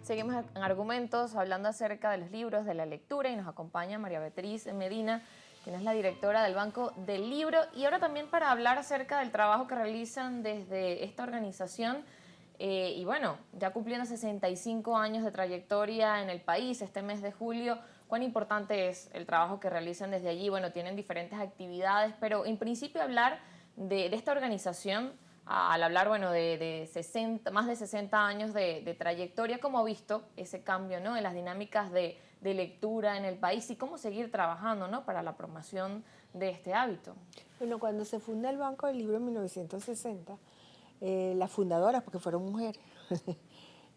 Seguimos en Argumentos hablando acerca de los libros, de la lectura, y nos acompaña María Beatriz Medina, quien es la directora del Banco del Libro, y ahora también para hablar acerca del trabajo que realizan desde esta organización. Y bueno, ya cumpliendo 65 años de trayectoria en el país este mes de julio, ¿cuán importante es el trabajo que realizan desde allí? Bueno, tienen diferentes actividades, pero en principio hablar de esta organización, al hablar, bueno, de 60, más de 60 años de trayectoria, ¿cómo ha visto ese cambio, ¿no?, en las dinámicas de lectura en el país y cómo seguir trabajando, ¿no?, para la promoción de este hábito? Bueno, cuando se funda el Banco del Libro en 1960, las fundadoras, porque fueron mujeres,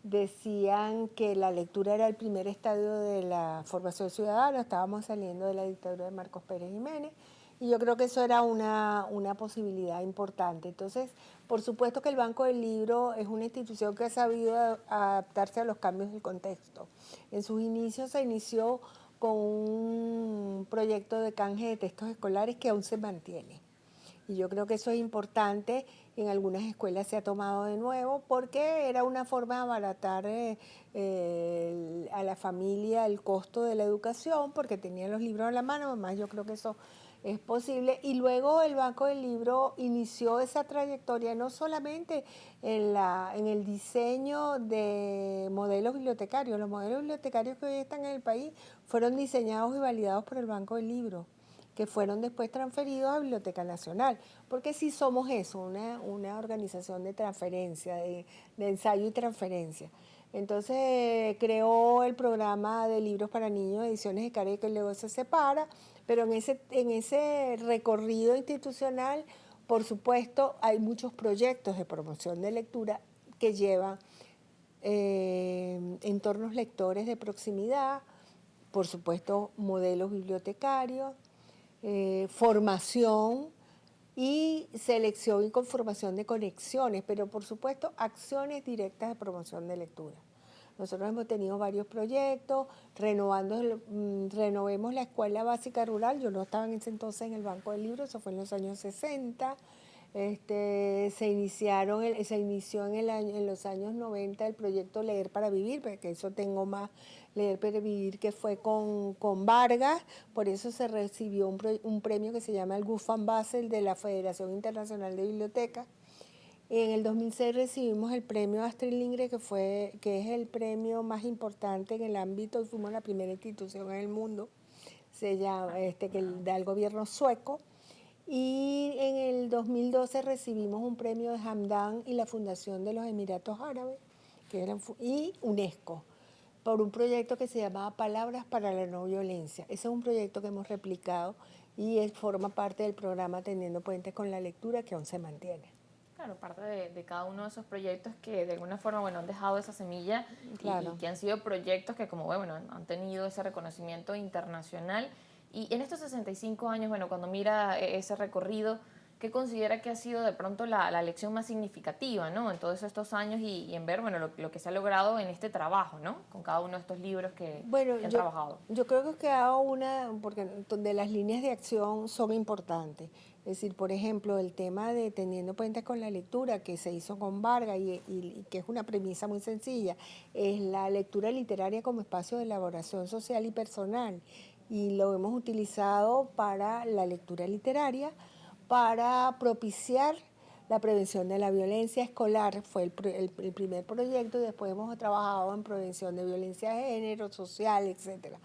decían que la lectura era el primer estadio de la formación ciudadana. Estábamos saliendo de la dictadura de Marcos Pérez Jiménez y yo creo que eso era una posibilidad importante. Entonces, por supuesto que el Banco del Libro es una institución que ha sabido adaptarse a los cambios del contexto. En sus inicios se inició con un proyecto de canje de textos escolares que aún se mantiene. Y yo creo que eso es importante. En algunas escuelas se ha tomado de nuevo porque era una forma de abaratar a la familia el costo de la educación, porque tenían los libros a la mano. Además, yo creo que eso es posible. Y luego el Banco del Libro inició esa trayectoria no solamente en el diseño de modelos bibliotecarios. Los modelos bibliotecarios que hoy están en el país fueron diseñados y validados por el Banco del Libro, que fueron después transferidos a Biblioteca Nacional, porque sí somos eso, una organización de transferencia, de ensayo y transferencia. Entonces creó el programa de libros para niños, Ediciones de Care, que luego se separa, pero en ese recorrido institucional, por supuesto, hay muchos proyectos de promoción de lectura que llevan entornos lectores de proximidad, por supuesto, modelos bibliotecarios, formación y selección y conformación de conexiones, pero por supuesto acciones directas de promoción de lectura. Nosotros hemos tenido varios proyectos, renovemos la escuela básica rural. Yo no estaba en ese entonces en el Banco del Libro, eso fue en los años 60. Se inició en los años 90 el proyecto Leer para Vivir, porque eso tengo más, Leer para Vivir, que fue con Vargas. Por eso se recibió un premio que se llama el Gufan Basel de la Federación Internacional de Bibliotecas. En el 2006 recibimos el premio Astrid Lindgren, que es el premio más importante en el ámbito, y fuimos la primera institución en el mundo, que da el gobierno sueco. Y en el 2012 recibimos un premio de Hamdan y la Fundación de los Emiratos Árabes, y UNESCO, por un proyecto que se llamaba Palabras para la No Violencia. Ese es un proyecto que hemos replicado y forma parte del programa Tendiendo Puentes con la Lectura, que aún se mantiene. Claro, parte de cada uno de esos proyectos que de alguna forma, bueno, han dejado esa semilla y Claro. que han sido proyectos que, como bueno, han tenido ese reconocimiento internacional. Y en estos 65 años, bueno, cuando mira ese recorrido, ¿qué considera que ha sido de pronto la lección más significativa, ¿no?, en todos estos años y en ver, bueno, lo que se ha logrado en este trabajo, ¿no?, con cada uno de estos libros Bueno, que han trabajado? yo creo que ha quedado porque de las líneas de acción son importantes. Es decir, por ejemplo, el tema de Teniendo Puentes con la Lectura, que se hizo con Vargas y que es una premisa muy sencilla, es la lectura literaria como espacio de elaboración social y personal. Y lo hemos utilizado para la lectura literaria, para propiciar la prevención de la violencia escolar. Fue el primer proyecto, y después hemos trabajado en prevención de violencia de género, social, etcétera.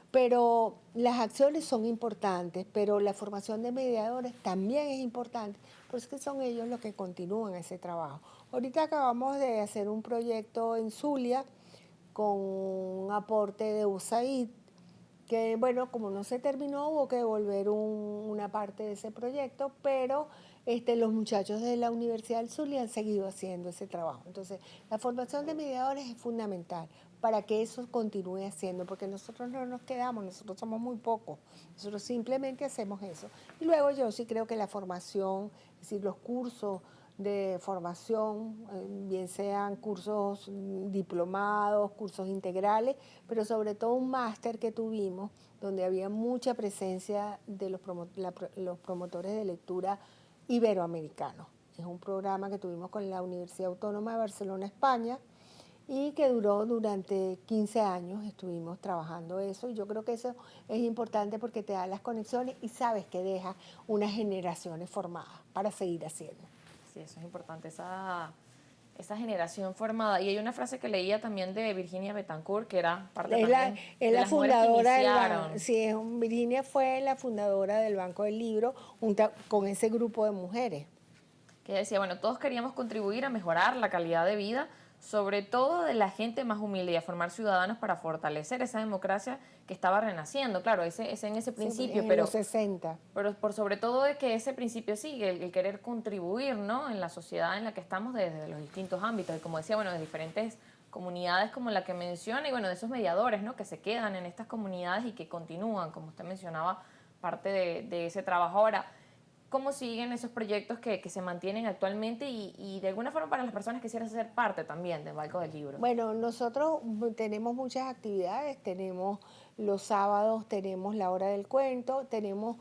Pero las acciones son importantes, pero la formación de mediadores también es importante, por eso que son ellos los que continúan ese trabajo. Ahorita acabamos de hacer un proyecto en Zulia con un aporte de USAID, que bueno, como no se terminó, hubo que devolver una parte de ese proyecto, pero los muchachos de la Universidad del Zulia han seguido haciendo ese trabajo. Entonces, la formación de mediadores es fundamental para que eso continúe haciendo, porque nosotros no nos quedamos, nosotros somos muy pocos, nosotros simplemente hacemos eso. Y luego yo sí creo que la formación, es decir, los cursos de formación, bien sean cursos diplomados, cursos integrales, pero sobre todo un máster que tuvimos donde había mucha presencia de los promotores de lectura iberoamericanos. Es un programa que tuvimos con la Universidad Autónoma de Barcelona, España, y que duró durante 15 años, estuvimos trabajando eso, y yo creo que eso es importante porque te da las conexiones y sabes que deja unas generaciones formadas para seguir haciendo. Sí, eso es importante, esa generación formada. Y hay una frase que leía también de Virginia Betancourt, que era parte también Es de la las mujeres que fundadora del iniciaron. sí, Virginia fue la fundadora del Banco del Libro junto con ese grupo de mujeres. Que ella decía, bueno, todos queríamos contribuir a mejorar la calidad de vida, sobre todo de la gente más humilde, y a formar ciudadanos para fortalecer esa democracia que estaba renaciendo. Claro, ese en ese Sí, principio, en los 60. pero por sobre todo de que ese principio sigue, el querer contribuir, ¿no?, en la sociedad en la que estamos desde los distintos ámbitos. Y como decía, bueno, de diferentes comunidades como la que menciona, y bueno, de esos mediadores, ¿no?, que se quedan en estas comunidades y que continúan, como usted mencionaba, parte de ese trabajo. Ahora, ¿cómo siguen esos proyectos que se mantienen actualmente y de alguna forma para las personas que quisieran ser parte también del Banco del Libro? Bueno, nosotros tenemos muchas actividades, tenemos los sábados, tenemos la hora del cuento, tenemos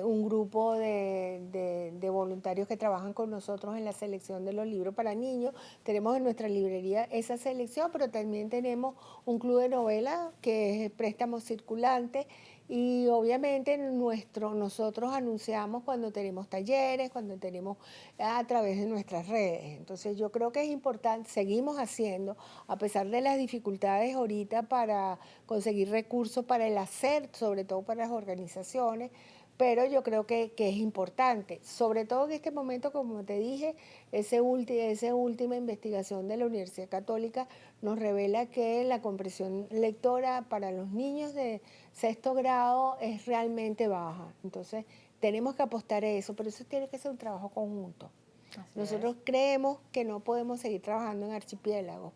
un grupo de voluntarios que trabajan con nosotros en la selección de los libros para niños, tenemos en nuestra librería esa selección, pero también tenemos un club de novela que es préstamo circulante. Y obviamente nosotros anunciamos cuando tenemos talleres, cuando tenemos a través de nuestras redes. Entonces yo creo que es importante, seguimos haciendo, a pesar de las dificultades ahorita para conseguir recursos para el hacer, sobre todo para las organizaciones, pero yo creo que es importante, sobre todo en este momento, como te dije, esa última investigación de la Universidad Católica nos revela que la comprensión lectora para los niños de sexto grado es realmente baja. Entonces, tenemos que apostar a eso, pero eso tiene que ser un trabajo conjunto. Así Nosotros es. creemos que no podemos seguir trabajando en archipiélagos.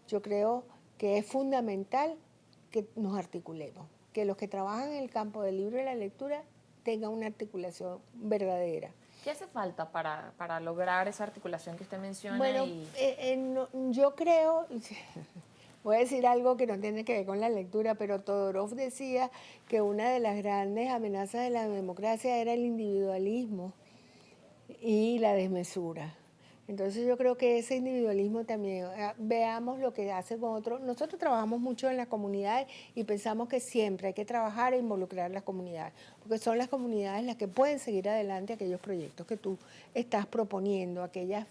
Yo creo que es fundamental que nos articulemos, que los que trabajan en el campo del libro y la lectura tengan una articulación verdadera. ¿Qué hace falta para lograr esa articulación que usted menciona? Bueno, yo creo, voy a decir algo que no tiene que ver con la lectura, pero Todorov decía que una de las grandes amenazas de la democracia era el individualismo y la desmesura. Entonces yo creo que ese individualismo también, veamos lo que hace con otros. Nosotros trabajamos mucho en las comunidades y pensamos que siempre hay que trabajar e involucrar las comunidades, porque son las comunidades las que pueden seguir adelante aquellos proyectos que tú estás proponiendo, aquellas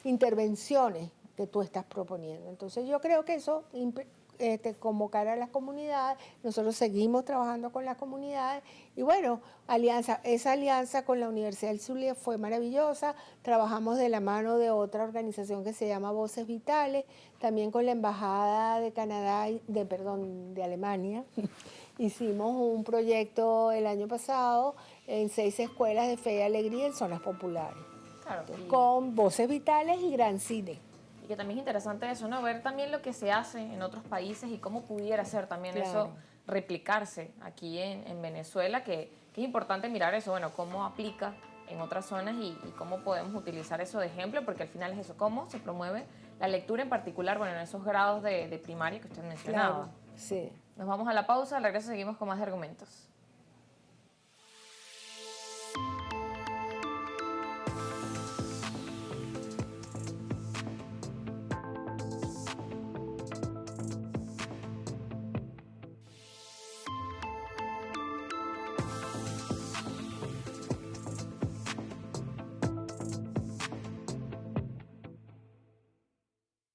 intervenciones que tú estás proponiendo. Entonces yo creo que eso convocar a las comunidades, nosotros seguimos trabajando con las comunidades y bueno, esa alianza con la Universidad del Zulia fue maravillosa, trabajamos de la mano de otra organización que se llama Voces Vitales, también con la Embajada de Canadá, de Alemania, hicimos un proyecto el año pasado en 6 escuelas de fe y alegría en zonas populares, Claro, con Voces Vitales y Gran Cine. y que también es interesante eso, ¿no? Ver también lo que se hace en otros países y cómo pudiera ser también Claro. eso replicarse aquí en Venezuela, que es importante mirar eso, bueno, cómo aplica en otras zonas y cómo podemos utilizar eso de ejemplo, porque al final es eso, cómo se promueve la lectura en particular, bueno, en esos grados de primaria que usted mencionaba. Claro, sí. Nos vamos a la pausa, al regreso seguimos con más argumentos.